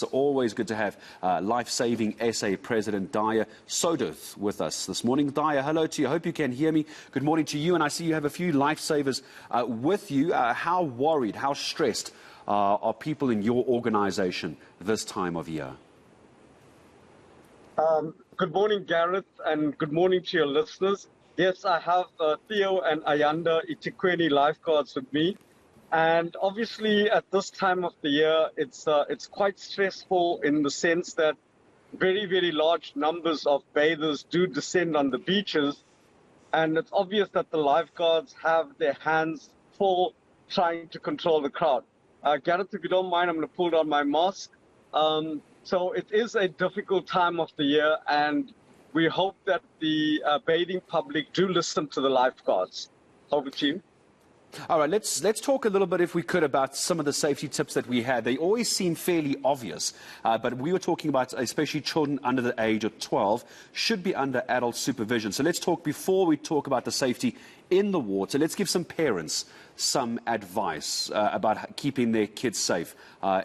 It's always good to have Lifesaving SA President Dhaya Sewduth with us this morning. Dhaya, hello to you. I hope you can hear me. Good morning to you. And I see you have a few lifesavers with you. How worried, how stressed are people in your organization this time of year? Good morning, Gareth, and good morning to your listeners. Yes, I have Theo and Ayanda Itikweni lifeguards with me. And obviously, at this time of the year, it's quite stressful in the sense that very, very large numbers of bathers do descend on the beaches. And it's obvious that the lifeguards have their hands full trying to control the crowd. Gareth, if you don't mind, I'm going to pull down my mask. So it is a difficult time of the year, and we hope that the bathing public do listen to the lifeguards. Over to you. All right, let's talk a little bit, if we could, about some of the safety tips that we had. They always seem fairly obvious, but we were talking about especially children under the age of 12 should be under adult supervision. So let's talk, before we talk about the safety in the water, let's give some parents some advice about keeping their kids safe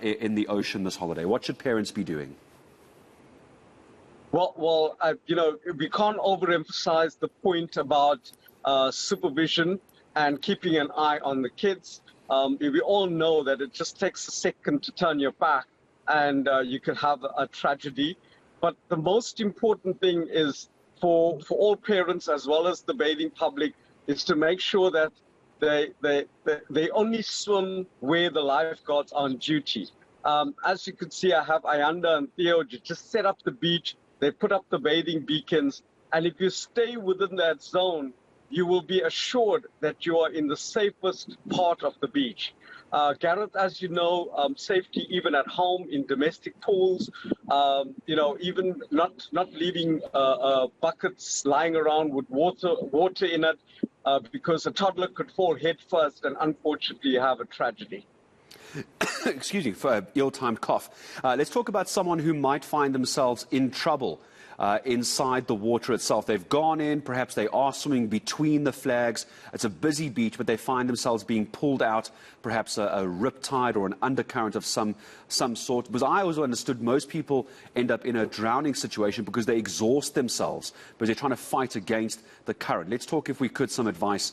in the ocean this holiday. What should parents be doing? Well, we can't overemphasize the point about supervision and keeping an eye on the kids. We all know that it just takes a second to turn your back and you could have a tragedy. But the most important thing is for all parents as well as the bathing public is to make sure that they only swim where the lifeguards are on duty. As you can see, I have Ayanda and Theo just set up the beach. They put up the bathing beacons. And if you stay within that zone, you will be assured that you are in the safest part of the beach. Gareth, as you know, safety even at home, in domestic pools, even not leaving buckets lying around with water in it, because a toddler could fall head first and unfortunately have a tragedy. Excuse me for an ill-timed cough. Let's talk about someone who might find themselves in trouble inside the water itself. They've gone in, perhaps they are swimming between the flags. It's a busy beach, but they find themselves being pulled out, perhaps a riptide or an undercurrent of some sort. Because I always understood most people end up in a drowning situation because they exhaust themselves, because they're trying to fight against the current. Let's talk, if we could, some advice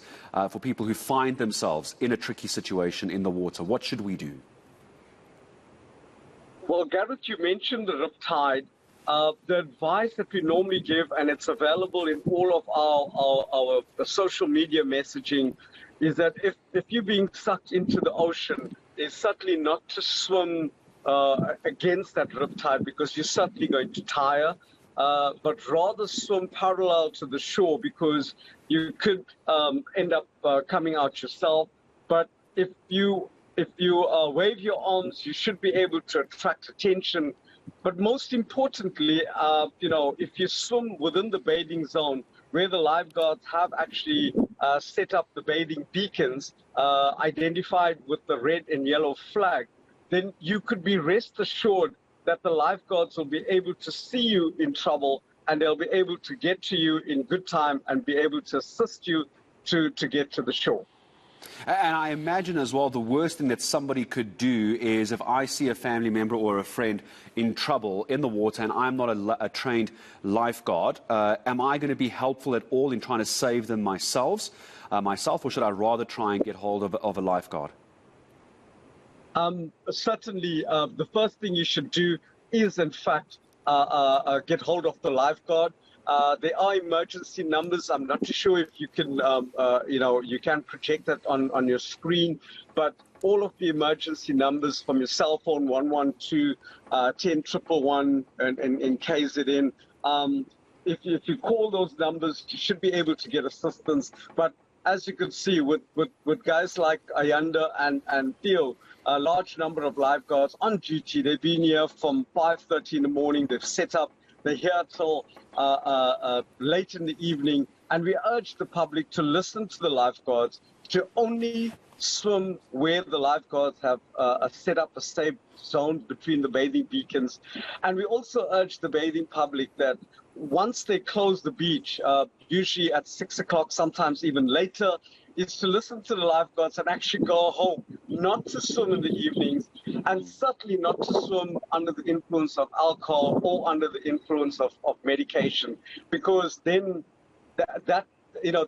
for people who find themselves in a tricky situation in the water. What should we do? Well, Gareth, you mentioned the riptide. The advice that we normally give, and it's available in all of our social media messaging, is that if you're being sucked into the ocean, is certainly not to swim against that riptide, because you're certainly going to tire, but rather swim parallel to the shore, because you could end up coming out yourself. But if you wave your arms, you should be able to attract attention. But most importantly, if you swim within the bathing zone, where the lifeguards have actually set up the bathing beacons, identified with the red and yellow flag, then you could be rest assured that the lifeguards will be able to see you in trouble, and they'll be able to get to you in good time and be able to assist you to get to the shore. And I imagine as well, the worst thing that somebody could do is, if I see a family member or a friend in trouble in the water and I'm not a trained lifeguard, am I going to be helpful at all in trying to save them myself, or should I rather try and get hold of a lifeguard? Certainly, the first thing you should do is, in fact, get hold of the lifeguard. There are emergency numbers. I'm not too sure if you can, you can project that on your screen, but all of the emergency numbers from your cell phone, 112, 10 111, and KZN. If you call those numbers, you should be able to get assistance. But as you can see, with guys like Ayanda and Theo, a large number of lifeguards on duty. They've been here from 5:30 in the morning. They've set up. They're here till late in the evening, and we urge the public to listen to the lifeguards, to only swim where the lifeguards have set up a safe zone between the bathing beacons. And we also urge the bathing public that once they close the beach, usually at 6 o'clock, sometimes even later, is to listen to the lifeguards and actually go home, not to swim in the evenings, and certainly not to swim under the influence of alcohol or under the influence of medication, because then that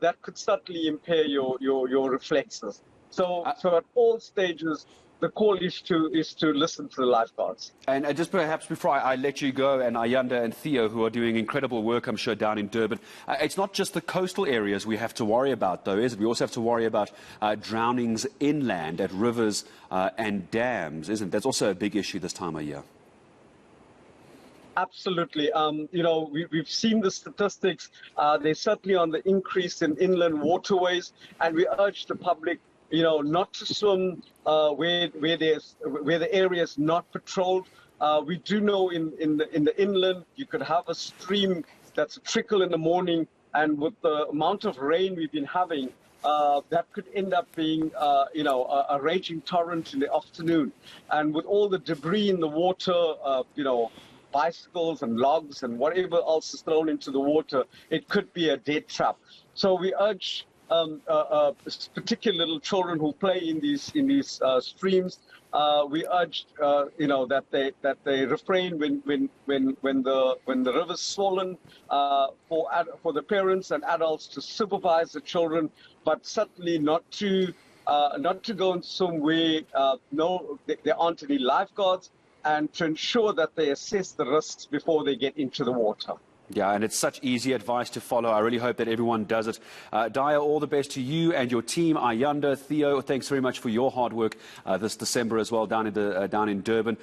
that could certainly impair your reflexes. So at all stages, the call is to listen to the lifeguards. And just perhaps before I let you go, and Ayanda and Theo, who are doing incredible work, I'm sure, down in Durban, it's not just the coastal areas we have to worry about, though, is it? We also have to worry about drownings inland at rivers and dams, isn't it? That's also a big issue this time of year. Absolutely. We've seen the statistics. They're certainly on the increase in inland waterways, and we urge the public, not to swim where the area is not patrolled. We do know in the inland, you could have a stream that's a trickle in the morning, and with the amount of rain we've been having, that could end up being, a raging torrent in the afternoon. And with all the debris in the water, bicycles and logs and whatever else is thrown into the water, it could be a dead trap. So we urge particular little children who play in these streams. We urge that they refrain when the river's swollen, for the parents and adults to supervise the children, but certainly not to go in somewhere there aren't any lifeguards, and to ensure that they assess the risks before they get into the water. Yeah, and it's such easy advice to follow. I really hope that everyone does it. Dhaya, all the best to you and your team. Ayanda, Theo, thanks very much for your hard work this December as well down in Durban.